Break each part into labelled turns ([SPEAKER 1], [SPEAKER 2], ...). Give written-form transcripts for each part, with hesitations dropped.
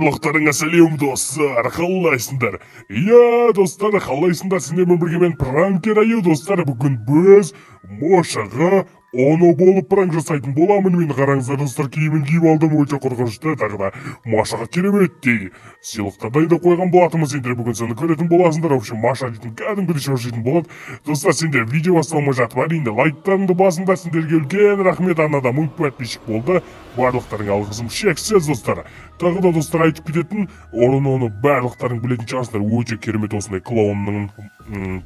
[SPEAKER 1] Барлықтарыңа сәлем достар, қалайсыңдар? Иә достар, қалайсыңдар? Сендермен бірге мен пранкер аю достар. Бүгін біз Машаға оны болып пранк жасайтын боламын. Мен қараңыздар достар, киімін киіп алдым, өте қорқынышты. Тағы да Машаға кереметтей сыйлықтар дайындап қойған болатынбыз. Сендер бүгін соны көретін боласыңдар. В общем, Маша дейтін кәдімгідей шошитын болады. Достар, сендер видео басталмай жатып әрине лайктарыңды басыңдар. Сендерге үлкен рахмет. Арнада 1000 подписчик болды. Барлықтарыңа алғысым шексіз достар. Тағы да достар айтып кететін, оны барлықтарың білетін шығарсыздар, өте керемет осындай клоунның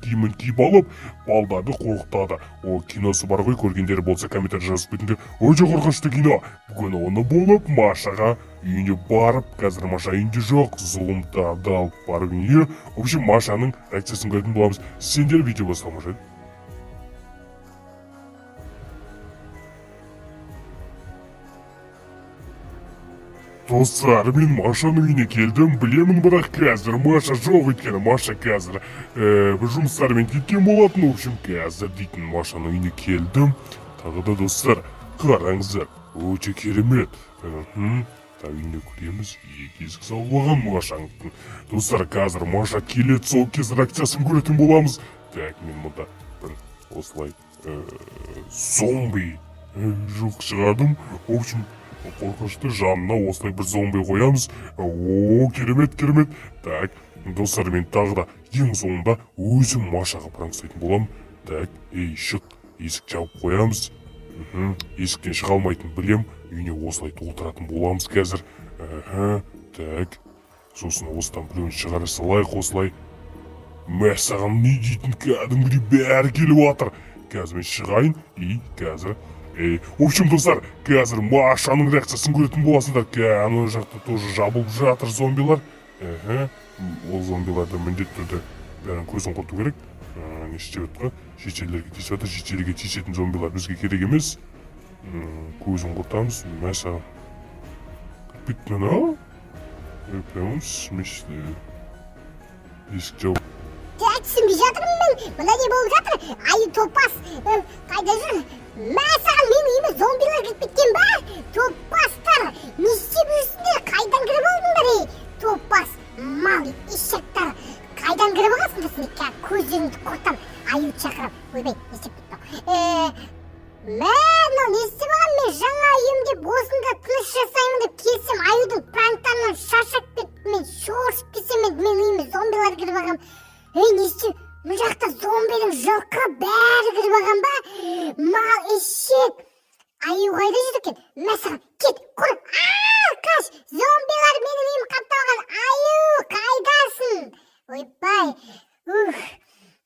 [SPEAKER 1] киімін киіп алып, балдарды қорқытады. О киносы бар ғой, көргендері болса комментарий жазып кетіңдер. Өте қорқынышты кино. Бүгін оны болып Машаға үйіне барып, қазір Маша үйінде жоқ, зұлымдарды алып барып үйіне. В общем, Машаның реакциясын көретін боламыз. Сендер видео басталмай жатыр. Достар, мен Машаның үйіне келдім, білемін, бірақ қазір Маша жоқ, өйткені Маша қазір жұмыстармен кеткен болатын. В общем, қазір дейтін Машаның үйіне келдім. Тағы да достар, қараңыздар, өте керемет. Так, үйіне көреміз, есік салған Машаның. Достар, қазір Маша келеді, сол кез реакциясын көретін боламыз. Так, мен мұнда осылай зомби жоқ шығардым. В общем, қорқынышты жанына осылай бір зомби қоямыз. О, керемет. Так, достар, мен тағы да ең соңында өзім Машаға пранк жасайтын боламын. Так, шық, есік жауып қоямыз. Есіктен шыға алмайтын білем. Үйіне осылай толтыратын боламыз қазір. Так, сосын осыдан біреуін шығара салайық осылай. Мәссаған не дейтін кәдімгідей бәрі келіп жатыр. Қазір мен шығайын и қазір в общем, достар, қазір Машаның реакциясын көретін боласыңдар. Ана жақта тоже жабылып жатыр зомбилар. Ол зомбиларды міндетті түрде бәрін көзін құрту керек. Не істеп жатыр? Шетелдерге тиісіп жатыр. Шетелге тиісетін зомбилар бізге керек емес. Көзін құртамыз. Мәссаған. Бітті мынау. Прям смешно. Есік жауып.
[SPEAKER 2] Түсінбей жатырмын мен. Мына не болып жатыр? Аю топас. Қайда жүр? Мәссаған, менің үйіме зомбилар кіріп кеткен ба? Топастар, не істеп жүрсіңдер? Қайдан кіріп алдыңдар? Топас, мал, ешектер. Қайдан кіріп аласыңдар сендер? Көздеріңді құртам. Аю шақырам. Ойбай, не істеп кеттім? Мынау не істеп алған? Мен жаңа үйімде осында тыныш жасаймын деп келсем, аюдың пранктарынан шаршап кетіп, мен шошып кетсем, мен үйіме зомбилар кіріп алған. Не істеп? Бұл жақта зомбидің жылқы бәрі кіріп алған ба? Мал, ешек. Аю қайда жүр екен? Мәссаған, кет, құр. Қаш, зомбилар менің үйім қаптап алған. Аю, қайдасың?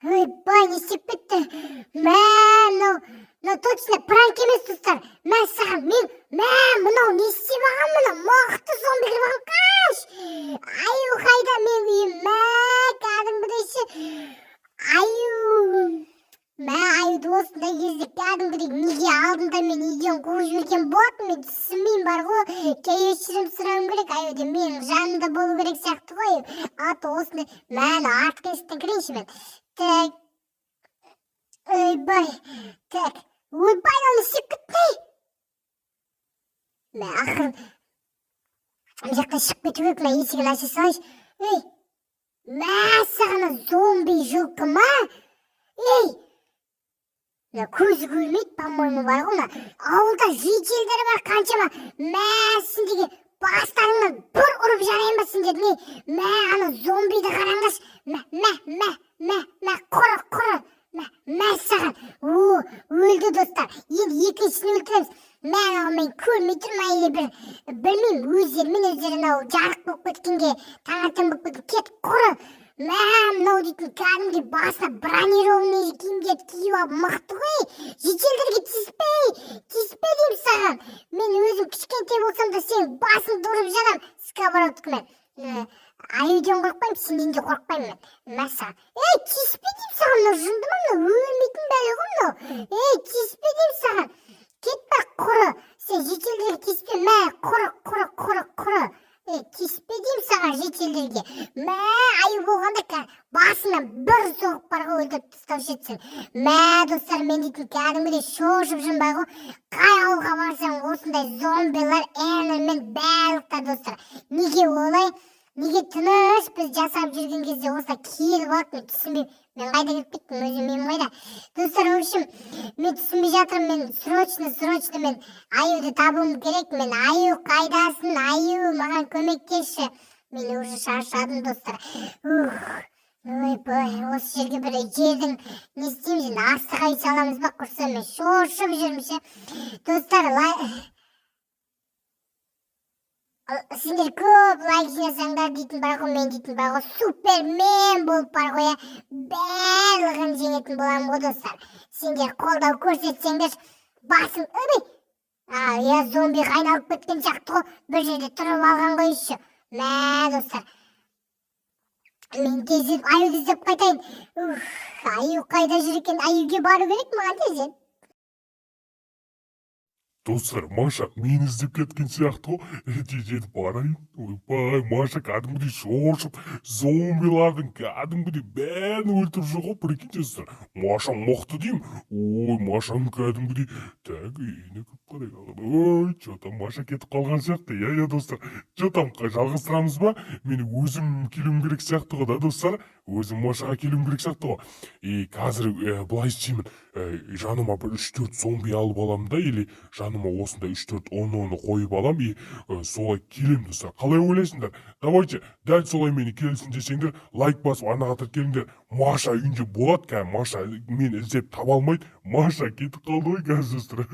[SPEAKER 2] Ойбай, не істеп кетті? Мынау точно пранк емес достар. Мәссаған, мынау не істеп алған? Мынау мықты зомби кіріп алған. Қаш, аю қайда менің үйім? Кәдімгідей аюды осындай кезде кәдімгідей неге алдында мен үйден қуып жіберген болатын. Мен түсінбеймін бар ғой. Кешірім сұрауым керек. Аюде менің жанымда болу керек сияқты ғой. Аты осындай. Артқы есіктен кірейінші мен. Так. Ойбай, не істеп кетті? Ақырын мына жаққа шығып кету керек. Мен есігін аша салайыншы. Мәссаған, зомби жылқы ма? Көзі көрмейді, по-моему, бар ғой. Ауылда жителдері бар қаншама. Сендерге бастарыңнан бір ұрып жарайын ба сендердің? Ана зомбиді қараңдаршы. Құры. Мәссаған. Өлді достар. Енді екіншісін өлтіреміз. Мен көрмей тұрмын, білмеймін, өздерімен жарық болып кеткенге, таңертең болып кеткен, кет құры. Мынау дейтін кәдімгідей басына бронированный киімдерді киіп алып мықты ғой. Жителдерге тиіспей деймін саған. мен өзім кішкентай болсам да сен басыңды ұрып жанам сковородкамен. Аюдан қорықпаймын, сенен де қорықпаймын мен. Мәссаған. Тиіспе деймін саған, мынау жынды ма, мынау өлмейтін бәле ғой мынау. Тиіспе деймін саған. Кетпе құры. Сен жителдерге тиіспе. Құры. тиіспедім саған жетелдерге. Мә, аю болғанда басына бір соғып барға өлтіріп тастаушы етсін. Мә, достар, мен дейтін кәдімгідей шошып жынбай ғой. Қай ауылға барсаң осындай зомбилар, энермен барлықта, достар. Неге олай? Неге тыныш біз жасап жүрген кезде осылай келіп алып, мен түсінбеймін. Мен қайда кетіп кеттім, өзім мен қайда. Достар, в общем, мен түсінбей жатырмын, мен срочно мен аюды табуым керек. Мен аю қайдасын, аю маған көмектесші. Мен уже шаршадым, достар. Ойбай, осы жерге бір жердің не істейміз, астыға үй саламыз ба, құрса мен шошып жүрмін ше. Достар, сендер көп лайк жинасаңдар дейтін бар ғой, мен дейтін бар ғой, супермен болып бар ғой, барлығын жеңетін боламын ғой, достар. Сендер қолдау көрсетсеңдер, басым зомби қайналып кеткен сияқты ғой, бір жерде тұрып алған ғой еще. Мә, достар, мен тезіп аюды іздеп қайтайын. Аю қайда жүр екен? Аюге бару керек маған тезеп.
[SPEAKER 1] Достар, Маша мені іздеп кеткен сияқты ғой, жетіп барайын. Ойбай, Маша кәдімгідей шошып, зомбилардың кәдімгідей бәрін өлтіріп жүр ғой, прикиньте достар. Маша мықты деймін. Ой, Машаның кәдімгідей үйіне кіріп қарайық. Ой, что-то Маша кетіп қалған сияқты. Я, достар, что-то жалғастырамыз ба? Мен өзім келуім керек сияқты ғой, да, достар? Өзім Машаға келуім керек сияқты ғой. Қазір былай істеймін. Жаныма бір 3-4 зомби алып аламын да, или жаныма осындай 3-4 оны қойып алам, солай келем достар. Қалай ойлайсыңдар? Давайте, дәл солай мені келсін десеңдер, лайк басып ана қатар келіңдер. Маша үйінде болады, Маша мені іздеп таба алмайды. Маша кетіп қалды ғой қазір достар.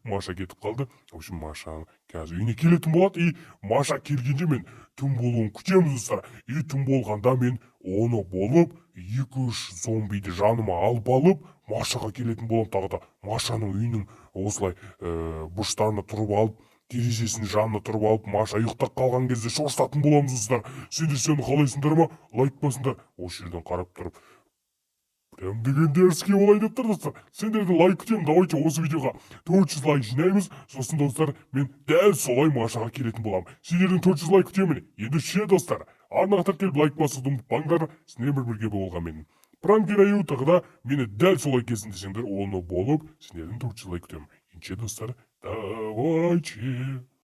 [SPEAKER 1] Маша кетіп қалды. В общем, Маша қазір үйіне келетін болады, Маша келгенде мен түн болуын күтеміз достар. Түн болғанда мен оны болып 2-3 зомбиді жаныма алып алып, Машаға келетін болам тағы да. Машаның үйінің осылай бұрыштарына тұрып алып, терезесінің жанына тұрып алып, Маша ұйықтап қалған кезде шошытатын боламыз достар. Сендер соны қалайсыңдар ма? Лайк басыңдар. Осы жерден қарап тұрып, прям дегенде іске олай деп тұр достар. Сендерді лайк күтемін. Давайте осы видеоға 400 лайк жинаймыз. Сосын достар, мен дәл солай Машаға келетін болам. Сендердің 400 лайк күтемін. Енді ше достар, ана қатар келіп лайк басуды ұмытпаңдар. Сендер бірге болған менің пранкер аю тағыда мені дәл солай келсін десеңдер, оны болып сендердің 400 лайк күтемін. Енше достар, давайте.